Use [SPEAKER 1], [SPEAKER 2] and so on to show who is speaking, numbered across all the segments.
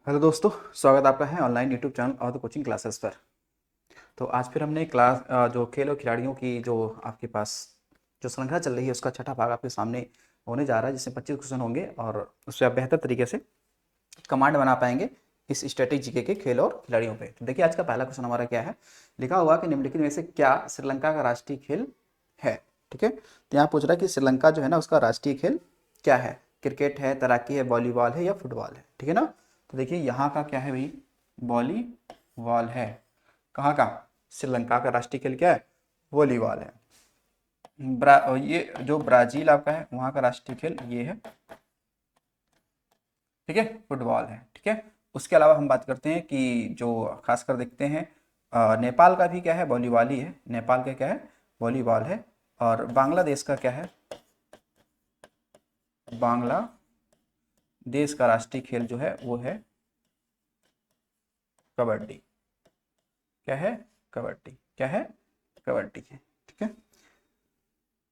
[SPEAKER 1] Hello दोस्तों, स्वागत आपका है ऑनलाइन यूट्यूब चैनल और द कोचिंग क्लासेस पर। तो आज फिर हमने क्लास जो खेल और खिलाड़ियों की जो आपके पास जो श्रृंखला चल रही है उसका छठा भाग आपके सामने होने जा रहा है, जिसमें 25 क्वेश्चन होंगे और उससे आप बेहतर तरीके से कमांड बना पाएंगे इस स्ट्रेटेजी के खेल और खिलाड़ियों पे। तो देखिए, आज का पहला क्वेश्चन हमारा क्या है। लिखा हुआ कि निम्नलिखित में से क्या श्रीलंका का राष्ट्रीय खेल है। ठीक है, तो यहाँ पूछ रहा है कि श्रीलंका जो है ना उसका राष्ट्रीय खेल क्या है। क्रिकेट है, तैराकी है, वॉलीबॉल है या फुटबॉल है। ठीक है ना। तो देखिए यहाँ का क्या है भाई, वॉलीबॉल है। कहाँ का, श्रीलंका का राष्ट्रीय खेल क्या है, वॉलीबॉल है। ये जो ब्राजील आपका है वहाँ का राष्ट्रीय खेल ये है, ठीक है, फुटबॉल है। ठीक है, उसके अलावा हम बात करते हैं कि जो खासकर देखते हैं नेपाल का भी क्या है, वॉलीबॉल ही है। नेपाल का क्या है, वॉलीबॉल है। और बांग्लादेश का क्या है, बांग्लादेश का राष्ट्रीय खेल जो है वो है कबड्डी। क्या है, कबड्डी। क्या है, कबड्डी है। ठीक है,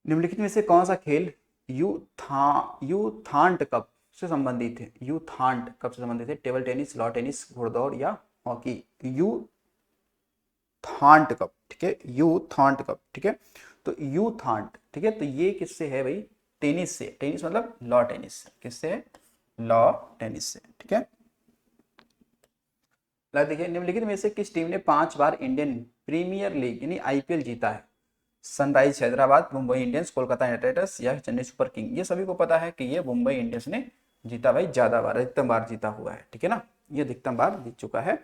[SPEAKER 1] निम्नलिखित में से कौन सा खेल यूथांट कप से संबंधित है। यूथांट कप से संबंधित है। टेबल टेनिस, लॉ टेनिस, घुड़दौड़ या हॉकी। यूथांट कप, ठीक है, यूथांट कप। ठीक है, तो यूथांट, ठीक है, तो ये किससे है भाई, टेनिस से। टेनिस मतलब लॉ टेनिस। किससे है, लॉ टेनिस से। ठीक है, देखिए निम्नलिखित में से किस टीम ने 5 बार इंडियन प्रीमियर लीग यानी आईपीएल जीता है। Sunrise Hyderabad, Mumbai Indians, Kolkata night Riders या चेन्नई सुपर किंग। ये सभी को पता है कि ये मुंबई इंडियंस ने जीता भाई, ज्यादा बार, अधिकतम बार जीता हुआ है। ठीक है ना, ये अधिकतम बार जीत चुका है,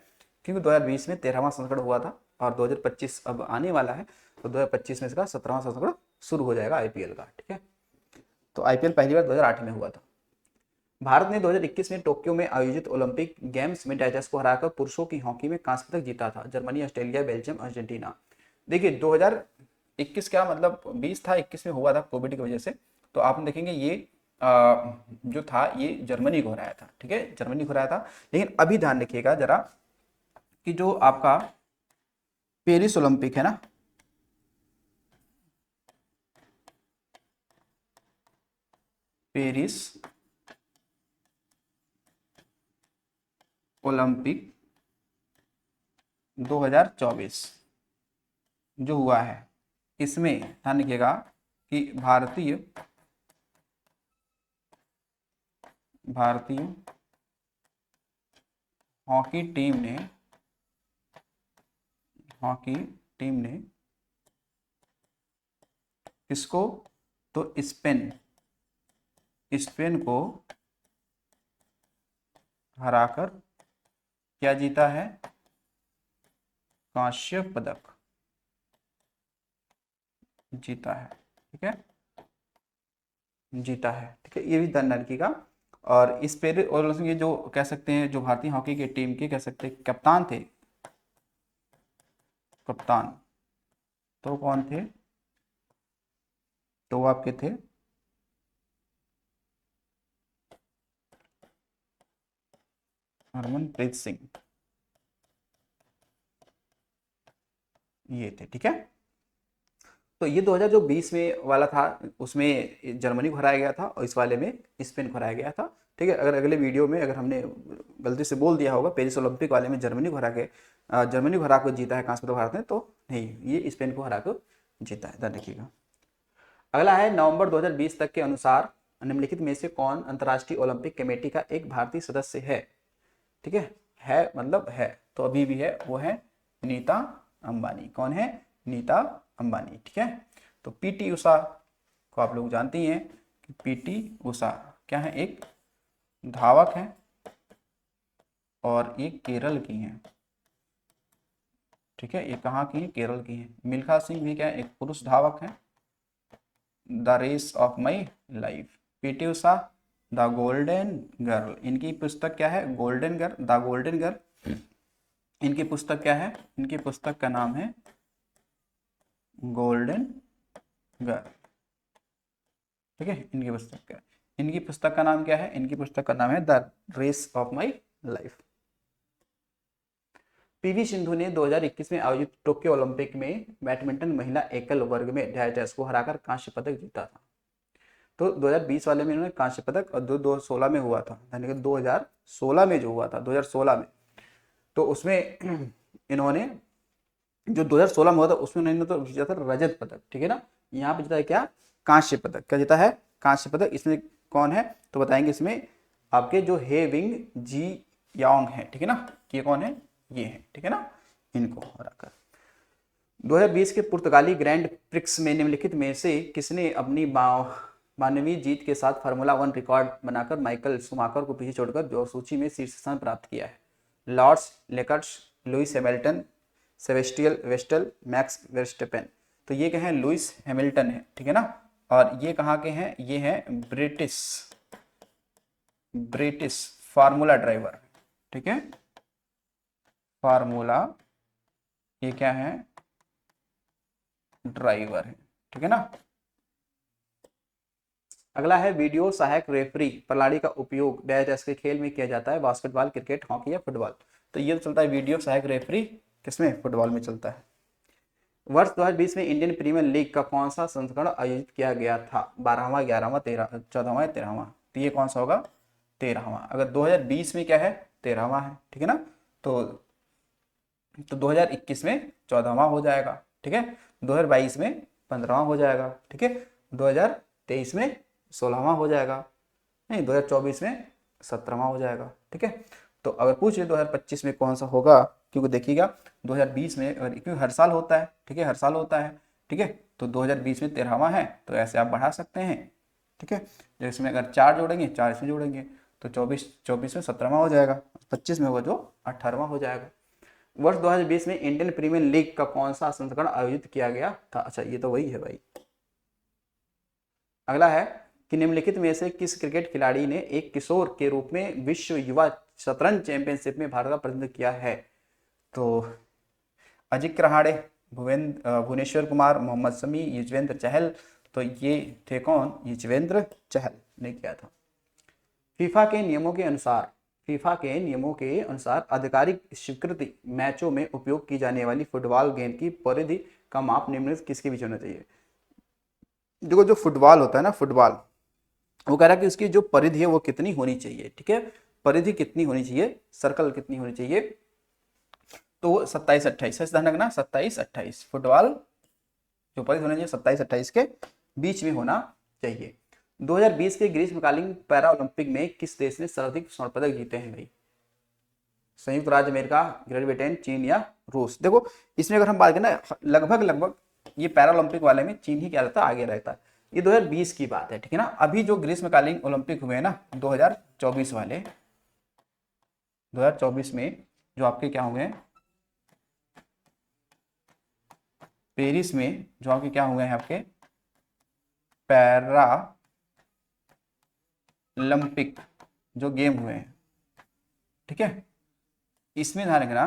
[SPEAKER 1] क्योंकि 2020 में 13वां संस्करण हुआ था और 2025 अब आने वाला है, तो 2025 में इसका 17वां संस्करण शुरू हो जाएगा आईपीएल का। ठीक है, तो आईपीएल पहली बार 2008 में हुआ था। भारत ने 2021 में टोक्यो में आयोजित ओलंपिक गेम्स में डाइटस को हराकर पुरुषों की हॉकी में कांस्य पदक जीता था। Germany, Australia, Belgium, Argentina. देखिए 2021 क्या मतलब 20 था, 21 में हुआ था कोविड की वजह से। तो आप देखेंगे ये जो था ये जर्मनी को हराया था। ठीक है, जर्मनी को हराया था। लेकिन अभी ध्यान रखिएगा जरा कि जो आपका पेरिस ओलंपिक है ना, पेरिस ओलंपिक 2024 जो हुआ है, इसमें ध्यान रखिएगा कि भारतीय हॉकी टीम ने हॉकी टीम ने किसको, तो स्पेन को हराकर क्या जीता है, कांस्य पदक जीता है। ठीक है, जीता है। ठीक है, ये भी ध्यान रखिएगा। और इस पेरिस और ये जो कह सकते हैं जो भारतीय हॉकी की टीम के कह सकते हैं कप्तान थे, कप्तान तो कौन थे, तो वो आपके थे हरमनप्रीत सिंह, ये थे। ठीक है, तो ये 2020 में वाला था, उसमें जर्मनी को हराया गया था और इस वाले में स्पेन को हराया गया था। ठीक है, अगर अगले वीडियो में अगर हमने गलती से बोल दिया होगा पेरिस ओलंपिक वाले में जर्मनी को हरा के जर्मनी को हरा कर जीता है कांस्य पदक भारत ने, तो नहीं, ये स्पेन को हरा कर जीता है, ध्यान रखिएगा। अगला है नवंबर 2020 तक के अनुसार निम्नलिखित में से कौन अंतर्राष्ट्रीय ओलंपिक कमेटी का एक भारतीय सदस्य है। ठीक है मतलब है, तो अभी भी है, वो है नीता अंबानी। कौन है, नीता अंबानी। ठीक है, तो पीटी उषा को आप लोग जानती हैं कि पीटी उषा क्या है, एक धावक है और ये केरल की हैं। ठीक है, ये कहाँ की है, केरल की है। मिल्खा सिंह भी क्या है, एक पुरुष धावक है। The race of my life, PT Usha, the golden girl. इनकी पुस्तक क्या है, golden girl, the golden girl. इनकी पुस्तक क्या है, इनकी पुस्तक का नाम है गोल्डन गर्ल। ठीक है, इनकी पुस्तक का नाम क्या है, इनकी पुस्तक का नाम है the race of my life. PV Sindhu ने 2021 में आयोजित टोक्यो ओलंपिक में बैडमिंटन महिला एकल वर्ग में डाइटस को हराकर कांस्य पदक जीता था। तो 2020 वाले में इन्होंने कांस्य पदक, और 2016 में हुआ था, यानी कि 2016 में जो हुआ था 2016 में, तो उसमें इन्होंने जो 2016 में हुआ था उसमें इन्होंने तो जीता था रजत पदक, ठीक है ना। यहाँ पे जीता है क्या, कांस्य पदक। क्या जीता है, कांस्य पदक। इसमें कौन है तो बताएंगे, इसमें आपके जो हे विंग जी यांग है, ठीक है ना, ये कौन है, ये है, ठीक है ना, इनको हराकर। 2020 के पुर्तगाली ग्रैंड प्रिक्स में निम्नलिखित में से किसने अपनी 92वीं जीत के साथ फार्मूला 1 रिकॉर्ड बनाकर माइकल शुमाकर को पीछे छोड़कर जो सूची में शीर्ष स्थान प्राप्त किया है। लॉर्ड्स, लेकर्ट्स, Lewis Hamilton, Sebastian Vettel, Max Verstappen. तो ये क्या है, लुइस हैमिल्टन है, ठीक है ना, और ये कहाँ के हैं, ये हैं ब्रिटिश फार्मूला ड्राइवर, ठीक है, फार्मूला, ये क्या है, ड्राइवर है, ठीक है ना। अगला है वीडियो सहायक रेफरी प्रणाली का उपयोग डैश डैश के खेल में किया जाता है, बास्केटबॉल, क्रिकेट, हॉकी या फुटबॉल। तो ये तो चलता है वीडियो सहायक रेफरी, किसमें, फुटबॉल में चलता है। वर्ष 2020 में इंडियन प्रीमियर लीग का कौन सा संस्करण आयोजित किया गया था, 12वां, 11वां, 14वां या 13वां। तो ये कौन सा होगा, 13वां। अगर 2020 में क्या है, 13वां है, ठीक है ना। तो 2021 में 14वां हो जाएगा, ठीक है, 2022 में 15वां हो जाएगा, ठीक है, 2023 में 16वां हो जाएगा, नहीं 2024 में 17वां हो जाएगा, ठीक है। तो अगर पूछ ले 2025 में कौन सा होगा, क्योंकि देखिएगा 2020 में, अगर क्योंकि हर साल होता है, ठीक है, हर साल होता है, ठीक है, तो 2020 में 13वां है, तो ऐसे आप बढ़ा सकते हैं, ठीक है। तो इसमें अगर 4 जोड़ेंगे, 4 इसमें जोड़ेंगे, तो 24 में 17वां हो जाएगा, 25 में होगा जो 18वां हो जाएगा। वर्ष 2020 में इंडियन प्रीमियर लीग का कौन सा संस्करण आयोजित किया गया था। अच्छा, ये तो वही है भाई। अगला है कि निम्नलिखित में से किस क्रिकेट खिलाड़ी ने एक किशोर के रूप में विश्व युवा शतरंज चैंपियनशिप में भारत का प्रतिनिधित्व किया है। तो अजिंक्य रहाणे, भुवनेश्वर कुमार, मोहम्मद शमी, युजवेंद्र चहल। तो ये थे कौन, युजवेंद्र चहल ने किया था। फीफा के नियमों के अनुसार आधिकारिक स्वीकृति मैचों में उपयोग की जाने वाली फुटबॉल गेंद की परिधि का माप निम्नलिखित किसके बीच होना चाहिए। देखो जो फुटबॉल होता है ना, फुटबॉल, वो कह रहा है कि उसकी जो परिधि है वो कितनी होनी चाहिए, ठीक है, परिधि कितनी होनी चाहिए, सर्कल कितनी होनी चाहिए। तो 27-28, ध्यान रखना, 27-28 फुटबॉल जो परिधि होना चाहिए 27-28 के बीच में होना चाहिए। 2020 के ग्रीष्मकालीन पैरा ओलंपिक में किस देश ने सर्वाधिक स्वर्ण पदक जीते हैं भाई। संयुक्त राज्य अमेरिका, ग्रेट ब्रिटेन, चीन या रूस। देखो इसमें अगर हम बात करें ना, लगभग ये पैरा ओलंपिक वाले में चीन ही क्या रहता है, आगे रहता है। ये 2020 की बात है, ठीक है ना। अभी जो ग्रीष्मकालीन ओलंपिक हुए हैं ना 2024 वाले, 2024 में जो आपके क्या हुए हैं, पेरिस में जो आपके क्या हुए हैं, आपके पैरा ओलंपिक जो गेम हुए हैं, ठीक है, इसमें ध्यान रखना,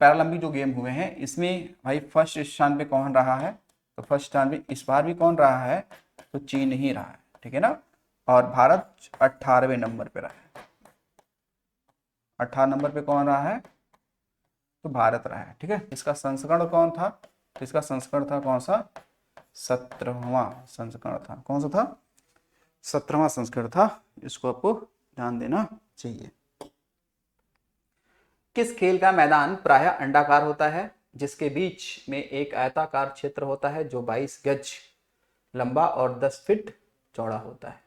[SPEAKER 1] पैरालंपिक जो गेम हुए हैं इसमें भाई फर्स्ट स्थान पे कौन रहा है, तो फर्स्ट स्थान पे इस बार भी कौन रहा है, तो चीन ही रहा है, ठीक है ना। और भारत 18वें नंबर पे रहा है, 18 नंबर पे कौन रहा है, तो भारत रहा है, ठीक है। इसका संस्करण कौन था, तो इसका संस्करण था कौन सा, 17वां संस्करण था। कौन सा था, 17वां संस्करण था। इसको आपको ध्यान देना चाहिए। किस खेल का मैदान प्रायः अंडाकार होता है, जिसके बीच में एक आयताकार क्षेत्र होता है जो 22 गज लंबा और 10 फीट चौड़ा होता है।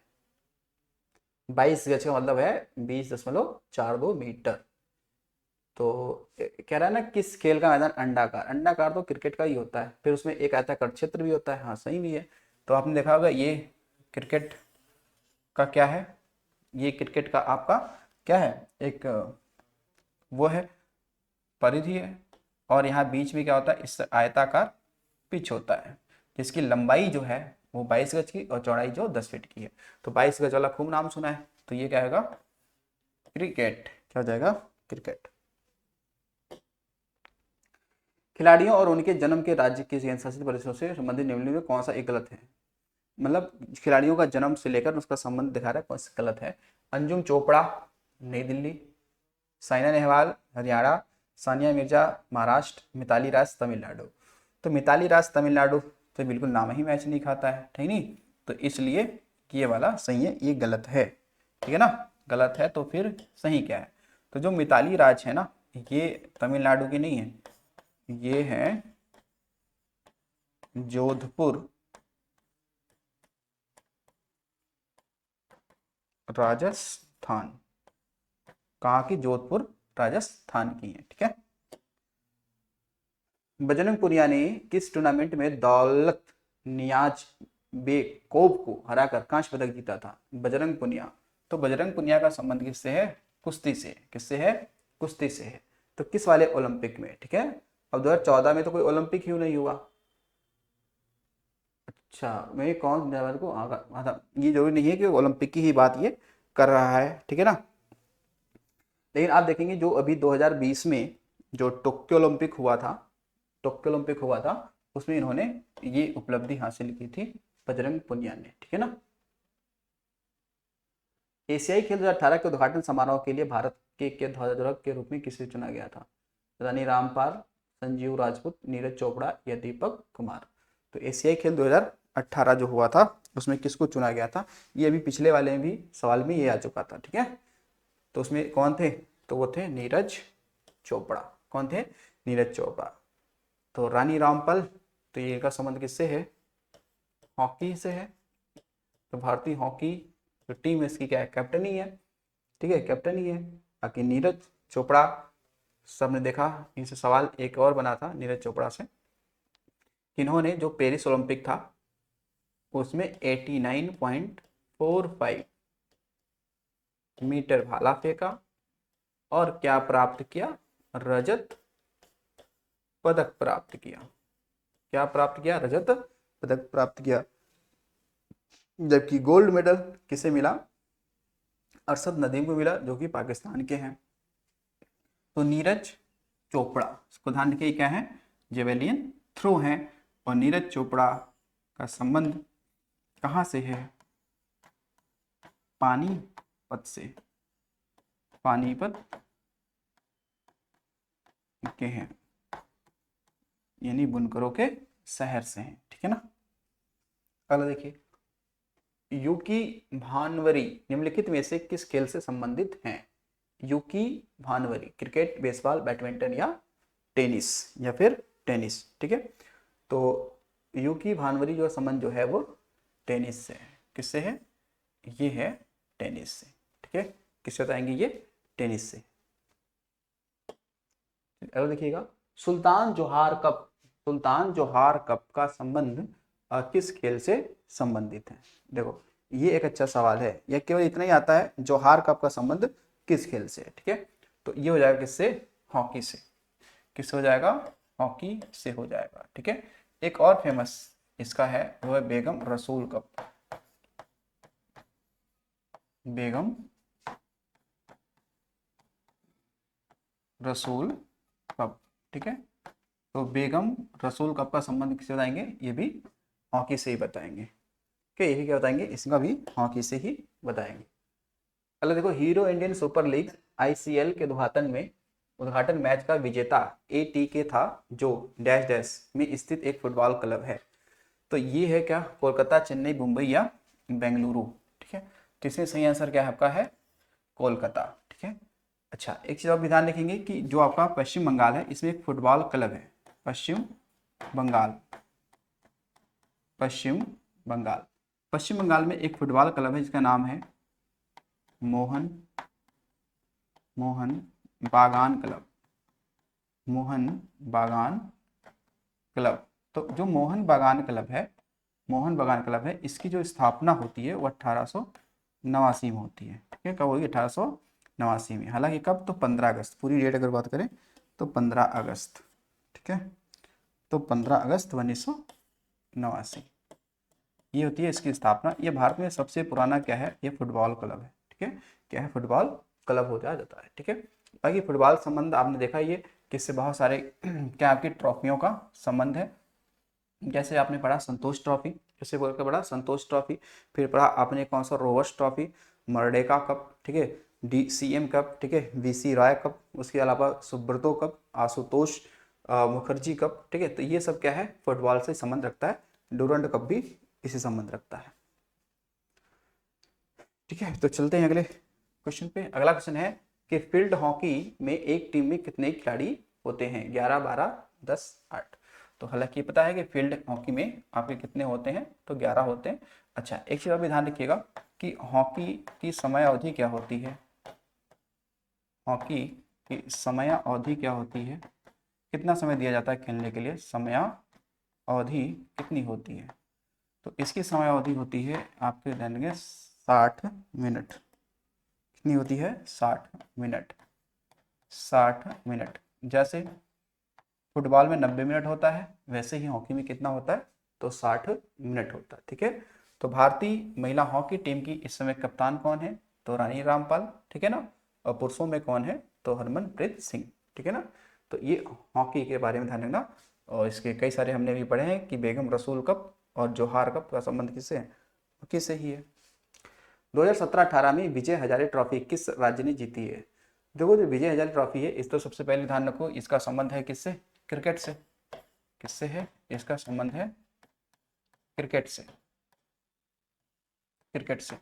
[SPEAKER 1] 22 गज का मतलब है 20.42 मीटर। तो कह रहा है ना किस खेल का मैदान अंडाकार, अंडाकार तो क्रिकेट का ही होता है, फिर उसमें एक आयताकार क्षेत्र भी होता है, हाँ सही भी है। तो आपने देखा होगा ये क्रिकेट का क्या है, ये क्रिकेट का आपका क्या है, एक वो है परिधि है, और यहाँ बीच में क्या होता है, इस आयताकार पिच होता है जिसकी लंबाई जो है वो 22 गज की और चौड़ाई जो 10 फीट की है। तो 22 गज वाला खूब नाम सुना है, तो ये क्या होगा, क्रिकेट। क्या हो जाएगा, क्रिकेट। खिलाड़ियों और उनके जन्म के राज्य के केंद्र शासित प्रदेशों से संबंधित निम्नलिखित में कौन सा एक गलत है। मतलब खिलाड़ियों का जन्म से लेकर उसका संबंध दिखा रहा है, कौन सा गलत है। अंजुम चोपड़ा नई दिल्ली, साइना नेहवाल हरियाणा, सानिया मिर्जा महाराष्ट्र, मिताली राज तमिलनाडु। तो मिताली राज तमिलनाडु तो बिल्कुल नाम ही मैच नहीं खाता है, ठीक नहीं। तो इसलिए ये वाला सही है, ये गलत है, ठीक है ना। गलत है तो फिर सही क्या है? तो जो मिताली राज है ना, ये तमिलनाडु की नहीं है, ये है जोधपुर राजस्थान। कहाँ की? जोधपुर राजस्थान की है, ठीक है। बजरंग पुनिया ने किस टूर्नामेंट में दौलत नियाज बेकोव को हराकर कांस्य पदक जीता था? बजरंग पुनिया। तो बजरंग पुनिया का संबंध किससे है? कुश्ती से। किससे है? कुश्ती से है। तो किस वाले ओलंपिक में, ठीक है। अब 2014 में तो कोई ओलंपिक ही नहीं हुआ। अच्छा, मैं कौन को ये जरूरी नहीं है कि ओलंपिक की ही बात ये कर रहा है, ठीक है ना। लेकिन आप देखेंगे जो अभी 2020 में जो टोक्यो ओलंपिक हुआ था, टोक्यो ओलंपिक हुआ था, उसमें इन्होंने ये उपलब्धि हासिल की थी, बजरंग पुनिया ने, ठीक है ना। एशियाई खेल 2018 के उद्घाटन समारोह के लिए भारत के ध्वजारोहक के रूप में किसे चुना गया था? रानी रामपाल, संजीव राजपूत, नीरज चोपड़ा या दीपक कुमार। तो एशियाई खेल 2018 जो हुआ था उसमें किसको चुना गया था? ये अभी पिछले वाले भी सवाल में ये आ चुका था, ठीक है। तो उसमें कौन थे? तो वो थे नीरज चोपड़ा। कौन थे? नीरज चोपड़ा। तो रानी रामपाल, तो ये का संबंध किससे है? हॉकी से है। तो भारतीय हॉकी जो टीम है इसकी क्या है? कैप्टन ही है, ठीक है, कैप्टन ही है। बाकी नीरज चोपड़ा, सबने देखा, इनसे सवाल एक और बना था नीरज चोपड़ा से, इन्होंने जो पेरिस ओलंपिक था उसमें 89.45 मीटर भाला फेंका और क्या प्राप्त किया? रजत पदक प्राप्त किया। क्या प्राप्त किया? रजत पदक प्राप्त किया। जबकि गोल्ड मेडल किसे मिला? अरशद नदीम को मिला, जो कि पाकिस्तान के हैं। तो नीरज चोपड़ा, इसको ध्यान रखिए क्या है? जेवेलियन थ्रो है। और नीरज चोपड़ा का संबंध कहाँ से है? पानीपत से। पानीपत के हैं, यानी बुनकरों के शहर से हैं, ठीक है ना। अगला देखिए, यूकी भानवरी निम्नलिखित में से किस खेल से संबंधित हैं? यूकी भानवरी क्रिकेट, बेसबॉल, बैडमिंटन या टेनिस, या फिर टेनिस, ठीक है। तो यूकी भानवरी जो संबंध जो है वो टेनिस से है। किससे है? ये है टेनिस से, ठीक है। किससे बताएंगे? ये टेनिस से। अगर देखिएगा, सुल्तान जोहार कप, सुल्तान जोहार कप का संबंध किस खेल से संबंधित है? देखो ये एक अच्छा सवाल है, यह केवल इतना ही आता है, जोहार कप का संबंध किस खेल से है, ठीक है। तो ये हो जाएगा किससे? हॉकी से। किससे हो जाएगा? हॉकी से हो जाएगा, ठीक है। एक और फेमस इसका है, वो है बेगम रसूल कप। बेगम रसूल कप, ठीक है। तो बेगम रसूल कप का संबंध किससे बताएंगे? ये भी हॉकी से ही बताएंगे, ठीक है। ये भी क्या बताएंगे? इसका भी हॉकी से ही बताएंगे। अगला देखो, hero Indian super league ICL के उद्घाटन मैच का विजेता एटीके था, जो डैश डैश में स्थित एक फुटबॉल क्लब है। तो ये है क्या? कोलकाता, चेन्नई, मुंबई या बेंगलुरु, ठीक है। तो इसमें सही आंसर क्या है आपका? है कोलकाता, ठीक है। अच्छा, एक चीज और भी ध्यान रखेंगे कि जो आपका पश्चिम बंगाल है इसमें एक फुटबॉल क्लब है। पश्चिम बंगाल, पश्चिम बंगाल, पश्चिम बंगाल में एक फुटबॉल क्लब है जिसका नाम है मोहन मोहन बागान क्लब। मोहन बागान क्लब। तो जो मोहन बागान क्लब है, मोहन बागान क्लब है, इसकी जो स्थापना होती है वो 1889 में होती है, ठीक है। कब हुई? 1889 में। हालांकि कब? तो 15 अगस्त, पूरी डेट अगर बात करें तो 15 अगस्त, ठीक है। तो 15 अगस्त 1989 ये होती है इसकी स्थापना। ये भारत में सबसे पुराना क्या है? ये फुटबॉल क्लब है, ठीक है। क्या है? फुटबॉल क्लब होता जाता है, ठीक है। बाकी फुटबॉल संबंध आपने देखा ये किससे? बहुत सारे क्या आपकी ट्रॉफियों का संबंध है। जैसे आपने पढ़ा संतोष ट्रॉफी, जैसे बोल के पढ़ा संतोष ट्रॉफी। फिर पढ़ा आपने कौन सा? रोवर्स ट्रॉफी, मर्डेका कप, ठीक है, डीसीएम कप, ठीक है, वीसी राय कप, उसके अलावा सुब्रतो कप, आशुतोष मुखर्जी कप, ठीक है। तो ये सब क्या है? फुटबॉल से संबंध रखता है। डूरंड कप भी इसी संबंध रखता है। ठीक है, तो चलते हैं अगले क्वेश्चन पे। अगला क्वेश्चन है कि फील्ड हॉकी में एक टीम में कितने खिलाड़ी होते हैं? 11, 12, 10, 8। तो हालांकि पता है कि फील्ड हॉकी में आपके कितने होते हैं, तो 11 होते हैं। अच्छा, एक चीज और भी ध्यान रखिएगा कि हॉकी की समय अवधि क्या होती है? हॉकी की समय अवधि क्या होती है? कितना समय दिया जाता है खेलने के लिए? समय अवधि कितनी होती है? तो इसकी समय अवधि होती है आपके जानेंगे 60 मिनट। कितनी होती है? 60 मिनट। 60 मिनट। जैसे फुटबॉल में 90 मिनट होता है, वैसे ही हॉकी में कितना होता है? तो 60 मिनट होता है। ठीक है, तो भारतीय महिला हॉकी टीम की इस समय कप्तान कौन है? तो रानी रामपाल। ठीक है ना। और पुरुषों में कौन है? तो हरमनप्रीत सिंह। ठीक है ना। तो ये हॉकी के बारे में ध्यान रखना। और इसके कई सारे हमने भी पढ़े हैं कि बेगम रसूल कप और जोहार कप का संबंध किससे है? हॉकी से ही है। 2017-18 में विजय हजारे ट्रॉफी किस राज्य ने जीती है? देखो, जो विजय हजारे ट्रॉफी है, इस तो सबसे पहले ध्यान रखो, इसका संबंध है किससे? क्रिकेट से। किससे है? इसका संबंध है क्रिकेट से। क्रिकेट से।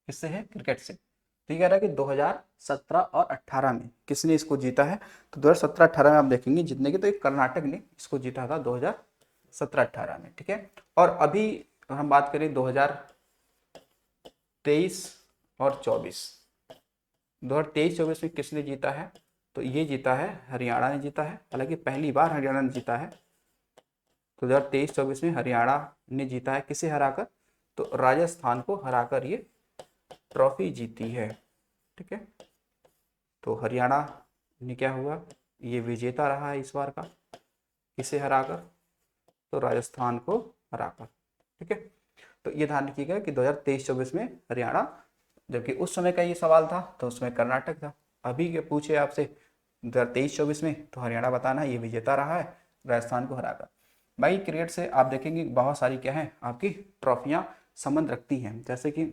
[SPEAKER 1] किससे है? क्रिकेट से। तो ये कह रहा है कि 2017 और 18 में किसने इसको जीता है? तो 2017-18 में आप देखेंगे जितने की, तो एक कर्नाटक ने इसको जीता था 2017-18 में। ठीक है, और अभी हम बात करें 2023 और 24, 2023-24 में किसने जीता है? तो ये जीता है हरियाणा ने जीता है। हालांकि पहली बार हरियाणा ने जीता है। तो 2023-24 में हरियाणा ने जीता है, किसे हराकर? तो राजस्थान को हराकर ये ट्रॉफी जीती है। ठीक है, तो हरियाणा ने क्या हुआ? ये विजेता रहा है इस बार का। किसे हराकर? तो राजस्थान को हराकर। ठीक है, तो ये ध्यान रखिएगा कि 2023-24 में हरियाणा, जबकि उस समय का ये सवाल था तो उसमें कर्नाटक था। अभी के पूछे आपसे 2023-24 में, तो हरियाणा बताना ये विजेता रहा है राजस्थान को हराकर। भाई क्रिकेट से आप देखेंगे बहुत सारी क्या है आपकी ट्रॉफियां संबंध रखती हैं। जैसे कि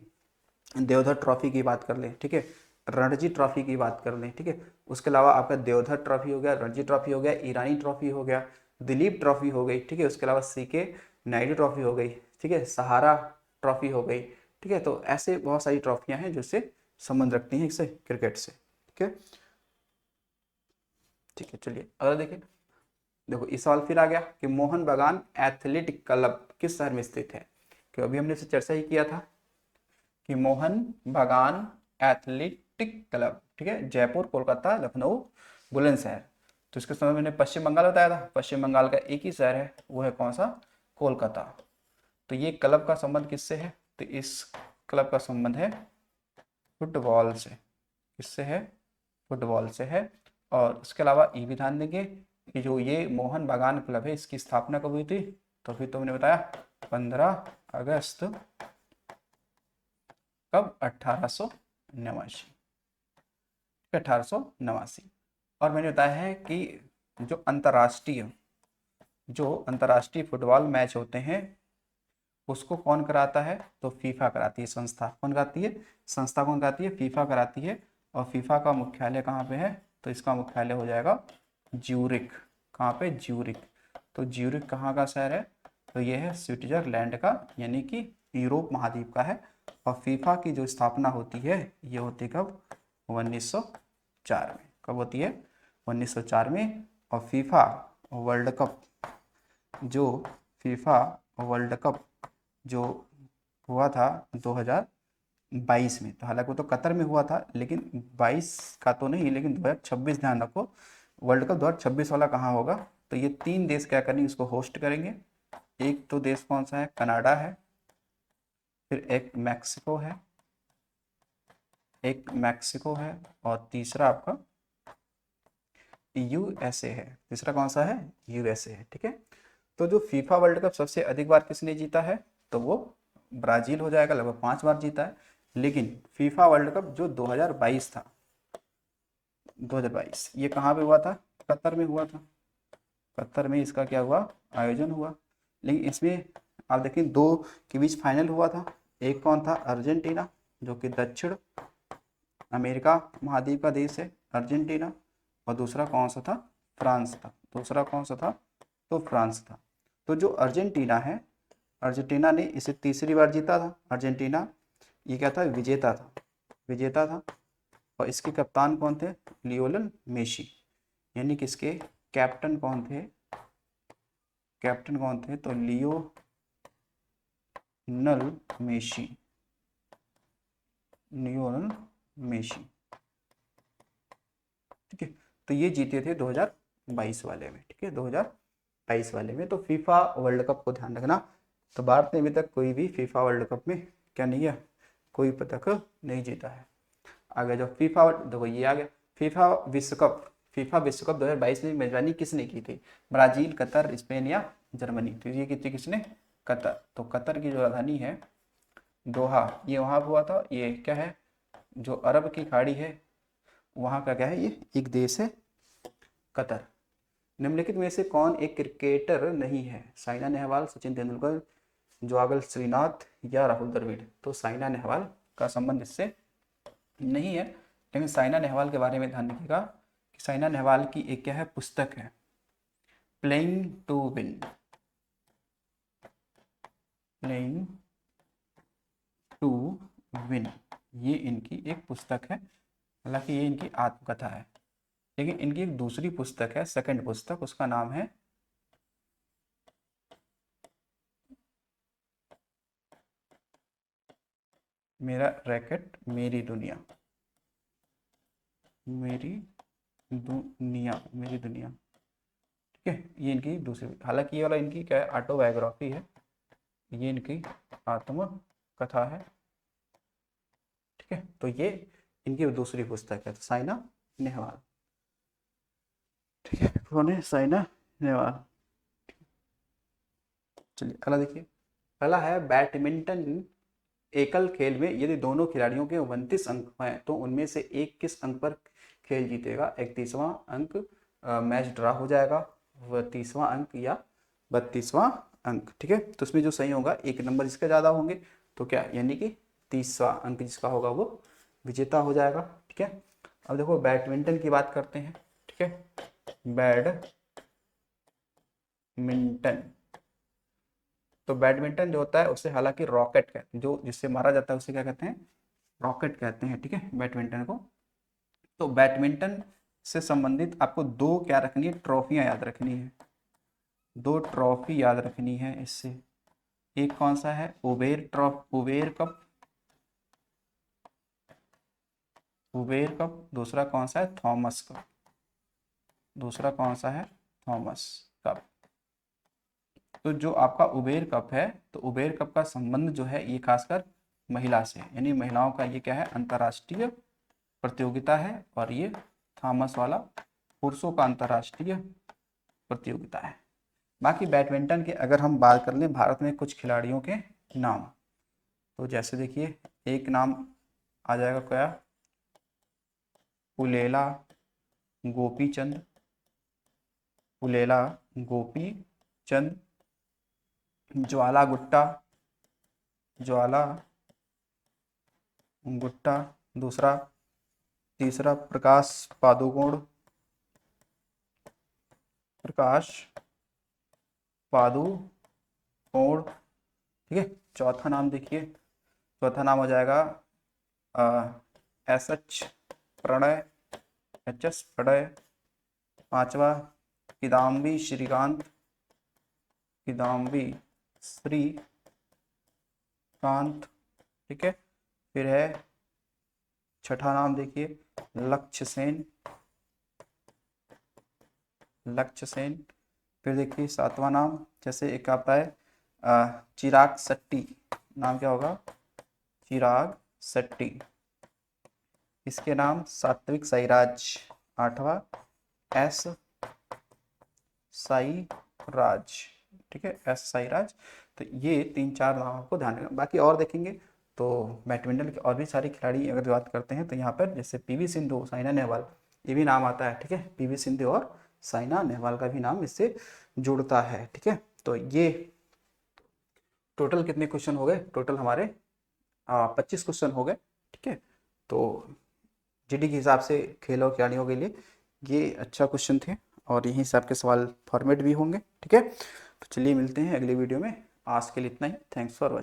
[SPEAKER 1] देवधर ट्रॉफी की बात कर लें, ठीक है, रणजी ट्रॉफी की बात कर लें, ठीक है, उसके अलावा आपका देवधर ट्रॉफी हो गया, रणजी ट्रॉफी हो गया, ईरानी ट्रॉफी हो गया, दिलीप ट्रॉफी हो गई, ठीक है, उसके अलावा सीके नायडू ट्रॉफी हो गई, ठीक है, सहारा ट्रॉफी हो गई। ठीक है, तो ऐसे बहुत सारी ट्रॉफियां हैं जिससे संबंध रखती हैं इससे, क्रिकेट से। ठीक है, ठीक है, चलिए अगला देखें। देखो इस सवाल फिर आ गया कि मोहन बागान एथलेटिक क्लब किस शहर में स्थित है? कि अभी हमने इससे चर्चा ही किया था कि मोहन बागान एथलेटिक क्लब, ठीक है, जयपुर, कोलकाता, लखनऊ, बुलंदशहर। तो इसके समय मैंने पश्चिम बंगाल बताया था। पश्चिम बंगाल का एक ही शहर है, वो है कौन सा? कोलकाता। तो ये क्लब का संबंध किससे है? तो इस क्लब का संबंध है फुटबॉल से। किससे है? फुटबॉल से है। और उसके अलावा ये भी ध्यान देंगे कि जो ये मोहन बागान क्लब है, इसकी स्थापना कब हुई थी? तो फिर तो मैंने बताया 15 अगस्त कब? 1889। 1889। और मैंने बताया है कि जो अंतर्राष्ट्रीय फुटबॉल मैच होते हैं उसको कौन कराता है? तो फीफा कराती है, संस्था। कौन कराती है? संस्था कौन कराती है? फीफा कराती है। और फीफा का मुख्यालय कहाँ पे है? तो इसका मुख्यालय हो जाएगा ज्यूरिक। कहाँ पे? ज्यूरिक। तो ज्यूरिक कहाँ का शहर है? तो ये है स्विट्जरलैंड का, यानी कि यूरोप महाद्वीप का है। और फीफा की जो स्थापना होती है ये होती कब? 1904 में। कब होती है? 1904 में। और फीफा वर्ल्ड कप जो फीफा वर्ल्ड कप जो हुआ था 2022 में, तो हालांकि वो तो कतर में हुआ था, लेकिन 22 का तो नहीं, लेकिन 2026 ध्यान रखो, वर्ल्ड कप 2026 वाला कहाँ होगा? तो ये 3 देश क्या करेंगे? इसको होस्ट करेंगे। एक तो देश कौन सा है? कनाडा है, फिर एक मैक्सिको है, और तीसरा आपका यूएसए है। तीसरा कौन सा है? यूएसए है। ठीक है, तो जो फीफा वर्ल्ड कप सबसे अधिक बार किसने जीता है? तो वो ब्राजील हो जाएगा, लगभग 5 बार जीता है। लेकिन फीफा वर्ल्ड कप जो 2022 था, 2022 ये कहाँ पे हुआ था? कतर में हुआ था। कतर में इसका क्या हुआ? आयोजन हुआ। लेकिन इसमें आप देखें दो के बीच फाइनल हुआ था। एक कौन था? अर्जेंटीना, जो कि दक्षिण अमेरिका महाद्वीप का देश है, अर्जेंटीना। और दूसरा कौन सा था? फ्रांस था। दूसरा कौन सा था? तो फ्रांस था। तो जो अर्जेंटीना है, अर्जेंटीना ने इसे तीसरी बार जीता था। अर्जेंटीना ये क्या था, विजेता था, विजेता था। और इसके कप्तान कौन थे, लियोनेल मेसी, यानी कि इसके कैप्टन कौन थे, कैप्टन कौन थे, तो लियोनेल मेसी, लियोनेल मेसी। ठीक है, तो ये जीते थे 2022 वाले में। ठीक है, 2022 वाले में। तो फीफा वर्ल्ड कप को ध्यान रखना, तो भारत ने अभी तक कोई भी फीफा वर्ल्ड कप में क्या नहीं है, कोई पदक नहीं जीता है। आगे जो फीफा, देखो ये आ गया फीफा विश्व कप। फीफा विश्व कप 2022 में मेजबानी किसने की थी, ब्राजील, कतर, स्पेन या जर्मनी। तो ये की थी किसने, कतर। तो कतर की जो राजधानी है दोहा, ये वहाँ हुआ था। ये क्या है, जो अरब की खाड़ी है वहाँ का क्या है, ये एक देश है कतर। निम्नलिखित में से कौन एक क्रिकेटर नहीं है, साइना नेहवाल, सचिन तेंदुलकर, जवागल श्रीनाथ या राहुल द्रविड़। तो साइना नेहवाल का संबंध इससे नहीं है, लेकिन साइना नेहवाल के बारे में ध्यान रखिएगा कि साइना नेहवाल की एक क्या है, पुस्तक है, playing to win, playing to win, ये इनकी एक पुस्तक है। हालांकि ये इनकी आत्मकथा है, लेकिन इनकी एक दूसरी पुस्तक है, सेकंड पुस्तक, उसका नाम है मेरा रैकेट मेरी दुनिया, मेरी दुनिया, मेरी दुनिया। ठीक है, ये इनकी दूसरी, हालांकि ये वाला इनकी क्या है, ऑटोबायोग्राफी है, ये इनकी आत्मकथा है। ठीक है, तो ये इनकी दूसरी पुस्तक है, तो साइना नेहवाल। ठीक है, कौन है, साइना नेहवाल। चलिए अगला देखिए, पहला है बैडमिंटन एकल खेल में यदि दोनों खिलाड़ियों के 29 अंक हैं तो उनमें से एक किस अंक पर खेल जीतेगा। 31वां अंक, मैच ड्रा हो जाएगा, 30वां अंक या 32वां अंक। ठीक है, तो उसमें जो सही होगा, एक नंबर जिसका ज़्यादा होंगे तो क्या, यानी कि 30वां अंक जिसका होगा वो विजेता हो जाएगा। ठीक है, अब देखो बैडमिंटन की बात करते हैं। ठीक है, बैडमिंटन, तो बैडमिंटन जो होता है उसे हालांकि रॉकेट कहते हैं, जो जिससे मारा जाता है उसे क्या कहते हैं, रॉकेट कहते हैं। ठीक है, बैडमिंटन को। तो बैडमिंटन से संबंधित आपको दो क्या रखनी है, ट्रॉफियां याद रखनी है, दो ट्रॉफी याद रखनी है इससे। एक कौन सा है, उबेर कप, उबेर कप। दूसरा कौन सा है, थॉमस कप, दूसरा कौन सा है, थॉमस कप। तो जो आपका उबेर कप है, तो उबेर कप का संबंध जो है ये खासकर महिला से, यानी महिलाओं का ये क्या है, अंतर्राष्ट्रीय प्रतियोगिता है। और ये थॉमस वाला पुरुषों का अंतर्राष्ट्रीय प्रतियोगिता है। बाकी बैडमिंटन के अगर हम बात कर लें भारत में कुछ खिलाड़ियों के नाम, तो जैसे देखिए एक नाम आ जाएगा क्या, पुलेला गोपीचंद, पुलेला गोपीचंद, ज्वाला गुट्टा, ज्वाला गुट्टा दूसरा, तीसरा प्रकाश पादुकोण, प्रकाश पादुकोण। ठीक है, चौथा नाम देखिए, चौथा नाम हो जाएगा S H Prannoy, H S Prannoy. पांचवा किदाम्बी श्रीकांत, किदाम्बी श्रीकांत। ठीक है, फिर है छठा नाम देखिए, लक्ष्य सेन, लक्ष्य सेन। फिर देखिए सातवां नाम, जैसे एक आता है चिराग शेट्टी, नाम क्या होगा, चिराग शेट्टी। इसके नाम सात्विक साईराज। आठवां एस साईराज। ठीक है, एस साईराज। तो ये तीन चार नाम आपको ध्यान रखना, बाकी और देखेंगे तो बैडमिंटन के और भी सारे खिलाड़ी अगर बात करते हैं तो यहाँ पर जैसे पीवी सिंधु, साइना नेहवाल, ये भी नाम आता है। ठीक है, पीवी सिंधु और साइना नेहवाल का भी नाम इससे जुड़ता है। ठीक है, तो ये टोटल कितने क्वेश्चन हो गए, टोटल हमारे 25 क्वेश्चन हो गए। ठीक है, तो जीडी के हिसाब से खेल और खिलाड़ियों के लिए ये अच्छा क्वेश्चन थे, और यहीं से आपके सवाल फॉर्मेट भी होंगे। ठीक है, तो चलिए मिलते हैं अगली वीडियो में। आज के लिए इतना ही। Thanks for watching.